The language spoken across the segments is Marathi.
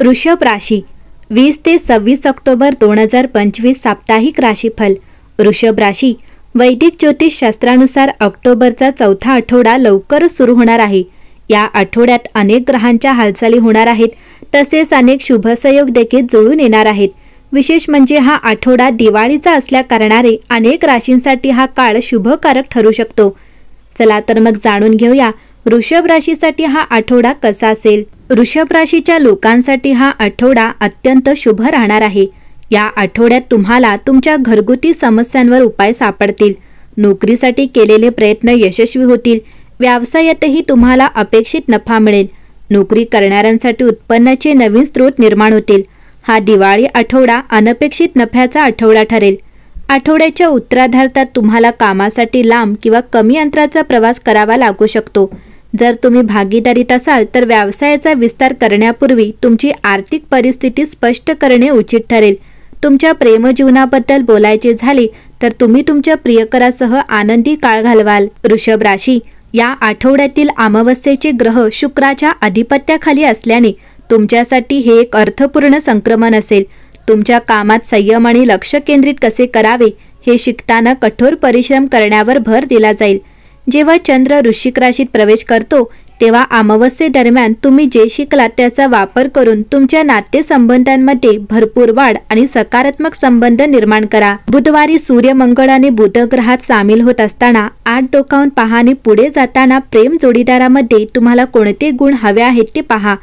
वृषभ राशी 20 ते 26 ऑक्टोबर 2025 साप्ताहिक राशीफल। वृषभ राशी वैदिक ज्योतिष शास्त्रानुसार ऑक्टोबरचा चौथा आठवडा लवकरच सुरू होणार आहे। या आठवड्यात अनेक ग्रहांच्या हालचाली होणार आहेत, तसेच अनेक शुभसंयोग देखील जुळून येणार आहेत। विशेष म्हणजे हा आठवडा दिवाळीचा असल्याकारणाने अनेक राशींसाठी हा काळ शुभकारक ठरू शकतो। चला तर मग जाणून घेऊया वृषभ राशीसाठी हा आठवडा कसा असेल। वृषभ राशीच्या लोकांसाठी हा आठवडा अत्यंत शुभ राहणार आहे। या आठवड्यात तुम्हाला तुमच्या घरगुती समस्यांवर उपाय सापडतील। नोकरीसाठी केलेले प्रयत्न यशस्वी होतील। व्यवसायातही तुम्हाला अपेक्षित नफा मिळेल। नोकरी करणाऱ्यांसाठी उत्पन्नाचे नवीन स्रोत निर्माण होतील। हा दिवाळी आठवडा अनपेक्षित नफ्याचा आठवडा ठरेल। आठवड्याच्या उत्तरार्धात तुम्हाला कामासाठी लांब किंवा कमी अंतराचा प्रवास करावा लागू शकतो। जर तुम्ही भागीदारीत असाल तर व्यवसायाचा विस्तार करण्यापूर्वी तुमची आर्थिक परिस्थिती स्पष्ट करणे उचित ठरेल। तुमच्या प्रेमजीवनाबद्दल बोलायचे झाले तर तुम्ही तुमच्या प्रियकरासह आनंदी काळ घालवाल। वृषभ राशी या आठवड्यातील अमावस्येचे ग्रह शुक्राच्या अधिपत्याखाली असल्याने तुमच्यासाठी हे एक अर्थपूर्ण संक्रमण असेल। तुमच्या कामात संयम आणि लक्ष केंद्रित कसे करावे हे शिकताना कठोर परिश्रम करण्यावर भर दिला जाईल। जेव्हा चंद्र वृश्चिक राशीत प्रवेश करतो तेव्हा अमावस्येदरम्यान तुम्ही जे शिकलात त्याचा वापर करून तुमच्या नातेसंबंधांमध्ये भरपूर वाढ आणि सकारात्मक संबंध निर्माण करा। बुधवारी सूर्य मंगळ आणि बुध ग्रहात सामील होत असताना आत डोकावून पहा आणि पुढे जाताना प्रेम जोडीदारामध्ये तुम्हाला कोणते गुण हवे आहेत ते पहा।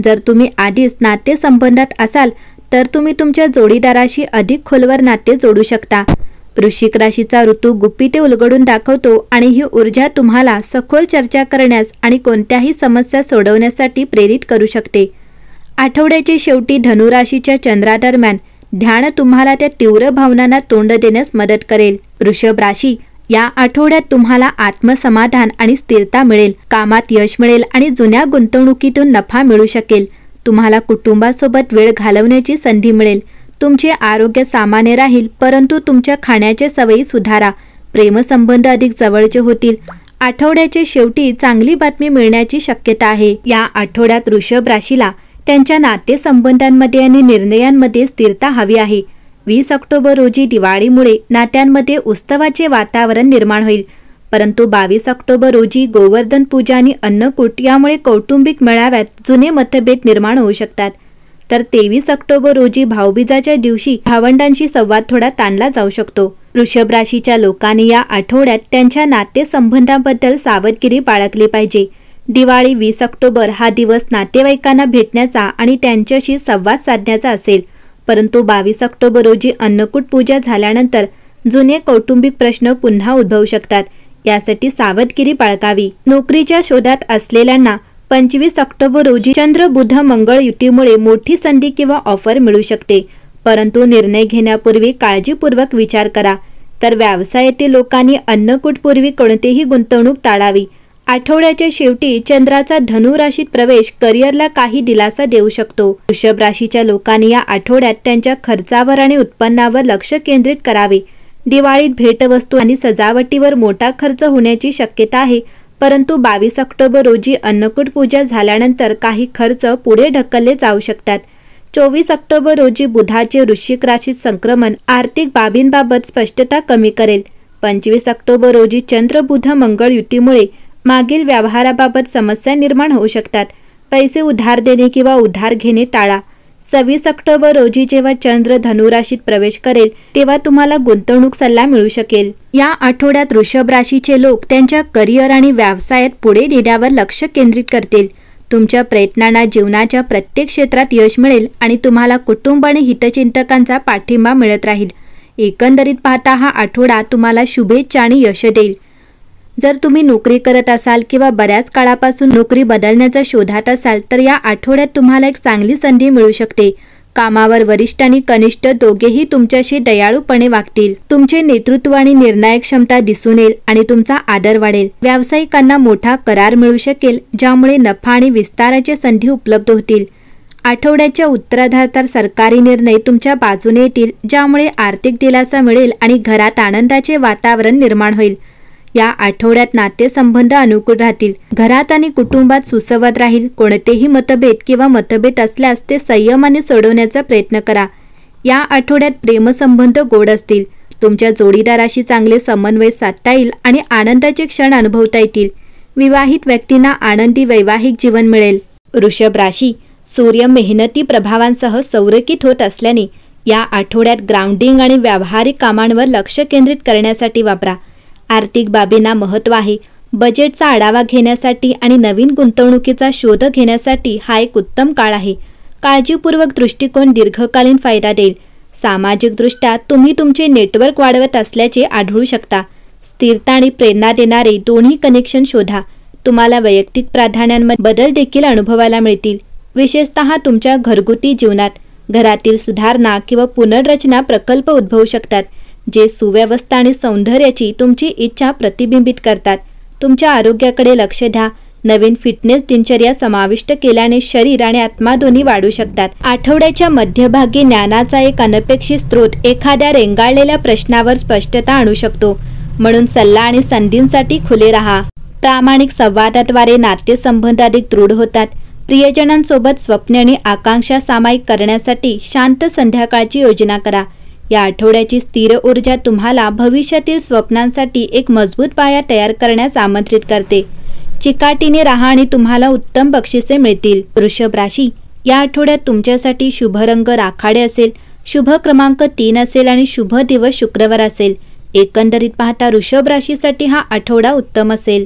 जर तुम्ही आधीच नातेसंबंधात असाल तर तुम्ही तुमच्या जोडीदाराशी अधिक खोलवर नाते जोडू शकता। वृश्चिक राशीचा ऋतू गुपिते उलगडून दाखवतो आणि ही ऊर्जा तुम्हाला सखोल चर्चा करण्यास आणि कोणत्याही समस्या सोडवण्यासाठी प्रेरित करू शकते। आठवड्याच्या शेवटी धनु राशीच्या चंद्रादरम्यान ध्यान तुम्हाला त्या तीव्र भावनांना तोंड देण्यास मदत करेल। वृषभ राशी या आठवड्यात तुम्हाला आत्मसमाधान आणि स्थिरता मिळेल। कामात यश मिळेल आणि जुन्या गुंतवणुकीतून नफा मिळू शकेल। तुम्हाला कुटुंबासोबत वेळ घालवण्याची संधी मिळेल। तुमचे आरोग्य सामान्य राहील, परंतु तुमच्या खाण्याच्या सवयी सुधारा। प्रेमसंबंध अधिक जवळचे होतील। आठवड्याच्या शेवटी चांगली बातमी मिळण्याची शक्यता आहे। या आठवड्यात वृषभ राशीला त्यांच्या नातेसंबंधांमध्ये आणि निर्णयांमध्ये स्थिरता हवी आहे। 20 ऑक्टोबर रोजी दिवाळीमुळे नात्यांमध्ये उत्सवाचे वातावरण निर्माण होईल, परंतु 22 ऑक्टोबर रोजी गोवर्धन पूजा आणि अन्नकूट यामुळे कौटुंबिक मेळाव्यात जुने मतभेद निर्माण होऊ शकतात। तर 23 ऑक्टोबर रोजी भाऊबीजाच्या दिवशी भावंडांशी संवाद थोडा ताणला जाऊ शकतो। वृषभ राशीच्या लोकांनी या आठवड्यात त्यांच्या नातेसंबंधांबद्दल सावधगिरी बाळगली पाहिजे। दिवाळी 20 ऑक्टोबर हा दिवस नातेवाईकांना भेटण्याचा आणि त्यांच्याशी संवाद साधण्याचा असेल, परंतु 22 ऑक्टोबर रोजी अन्नकूट पूजा झाल्यानंतर जुने कौटुंबिक प्रश्न पुन्हा उद्भवू शकतात। यासाठी सावधगिरी बाळगावी। नोकरीच्या शोधात असलेल्यांना 25 ऑक्टोबर रोजी चंद्र बुध मंगळ युतीमुळे मोठी संधी किंवा ऑफर मिळू शकते, परंतु निर्णय घेण्यापूर्वी काळजीपूर्वक विचार करा। तर व्यवसायातील लोकांनी अन्नकूटपूर्वी कोणतीही गुंतवणूक टाळावी। आठवड्याच्या शेवटी चंद्राचा धनु राशीत प्रवेश करिअरला काही दिलासा देऊ शकतो। वृषभ राशीच्या लोकांनी या आठवड्यात त्यांच्या खर्चावर आणि उत्पन्नावर लक्ष केंद्रित करावे। दिवाळीत भेटवस्तू आणि सजावटीवर मोठा खर्च होण्याची शक्यता आहे, परंतु 22 ऑक्टोबर रोजी अन्नकूट पूजा झाल्यानंतर काही खर्च पुढे ढकलले जाऊ शकतात। 24 ऑक्टोबर रोजी बुधाचे वृश्चिक राशीत संक्रमण आर्थिक बाबींबाबत स्पष्टता कमी करेल। 25 ऑक्टोबर रोजी चंद्र बुध मंगळ युतीमुळे मागील व्यवहाराबाबत समस्या निर्माण होऊ शकतात। पैसे उधार देणे किंवा उधार घेणे टाळा। 26 ऑक्टोबर रोजी जेव्हा चंद्र धनु राशीत प्रवेश करेल तेव्हा तुम्हाला गुंतवणूक सल्ला मिळू शकेल। या आठवड्यात वृषभ राशीचे लोक त्यांच्या करिअर आणि व्यवसायात पुढे नेण्यावर लक्ष केंद्रित करतील। तुमच्या प्रयत्नांना जीवनाच्या प्रत्येक क्षेत्रात यश मिळेल आणि तुम्हाला कुटुंब आणि हितचिंतकांचा पाठिंबा मिळत राहील। एकंदरीत पाहता हा आठवडा तुम्हाला शुभेच्छा आणि यश देईल। जर तुम्ही नोकरी करत असाल किंवा बऱ्याच काळापासून नोकरी बदलण्याच्या शोधात असाल तर या आठवड्यात तुम्हाला एक चांगली संधी मिळू शकते। कामावर वरिष्ठ आणि कनिष्ठ दोघेही तुमच्याशी दयाळूपणे वागतील। तुमचे नेतृत्व आणि निर्णायक क्षमता दिसून येईल आणि तुमचा आदर वाढेल। व्यावसायिकांना मोठा करार मिळू शकेल, ज्यामुळे नफा आणि विस्ताराच्या संधी उपलब्ध होतील। आठवड्याच्या उत्तरार्धात सरकारी निर्णय तुमच्या बाजूने येतील, ज्यामुळे आर्थिक दिलासा मिळेल आणि घरात आनंदाचे वातावरण निर्माण होईल। या आठवड्यात नातेसंबंध अनुकूल राहतील. घरात आणि कुटुंबात सुसंवाद राहील. कोणतेही मतभेद किंवा मतभेद असल्यास ते संयमाने सोडवण्याचा प्रयत्न करा. या आठवड्यात प्रेमसंबंध गोड असतील. तुमच्या जोडीदाराशी चांगले समन्वय साधता येईल आणि आनंदाचे क्षण अनुभवता येतील. विवाहित व्यक्तींना आनंदी वैवाहिक जीवन मिळेल. वृषभ राशी, सूर्य मेहनती प्रभावांसह संरेखित होत असल्याने या आठवड्यात ग्राउंडिंग आणि व्यावहारिक कामांवर लक्ष केंद्रित करण्यासाठी वापरा. आर्थिक बाबींना महत्त्व आहे. बजेटचा आढावा घेण्यासाठी आणि नवीन गुंतवणुकीचा शोध घेण्यासाठी हा एक उत्तम काळ आहे. काळजीपूर्वक दृष्टिकोन दीर्घकालीन फायदा देईल. सामाजिकदृष्ट्या तुम्ही तुमचे नेटवर्क वाढवत असल्याचे आढळू शकता. स्थिरता आणि प्रेरणा देणारे दोन्ही कनेक्शन शोधा. तुम्हाला वैयक्तिक प्राधान्यांमध्ये बदल देखील अनुभवायला मिळतील. विशेषतः तुमच्या घरगुती जीवनात घरातील सुधारणा किंवा पुनर्रचना प्रकल्प उद्भवू शकतात, जे सुव्यवस्था आणि सौंदर्याची तुमची इच्छा प्रतिबिंबित करतात. तुमच्या आरोग्याकडे लक्ष द्या. नवीन फिटनेस दिनचर्या समाविष्ट केल्याने शरीर आणि आत्मा दोन्ही वाढू शकतात. आठवड्याच्या मध्यभागी ज्ञानाचा एक अनपेक्षित स्रोत एखाद्या रेंगाळलेल्या प्रश्नावर स्पष्टता आणू शकतो. म्हणून सल्ला आणि संधींसाठी खुले राहा. प्रामाणिक संवादाद्वारे नातेसंबंध अधिक दृढ होतात. प्रियजनांसोबत स्वप्ने आणि आकांक्षा सामायिक करण्यासाठी शांत संध्याकाळची योजना करा. या आठवड्याची स्थिर ऊर्जा तुम्हाला भविष्यातील स्वप्नांसाठी एक मजबूत पाया तयार करण्यास आमंत्रित करते. चिकाटीने राहा आणि तुम्हाला उत्तम बक्षिसे मिळतील. वृषभ राशी, या आठवड्यात तुमच्यासाठी शुभ रंग राखाडे असेल, शुभ क्रमांक 3 असेल आणि शुभ दिवस शुक्रवार असेल. एकंदरीत पाहता वृषभ राशीसाठी हा आठवडा उत्तम असेल.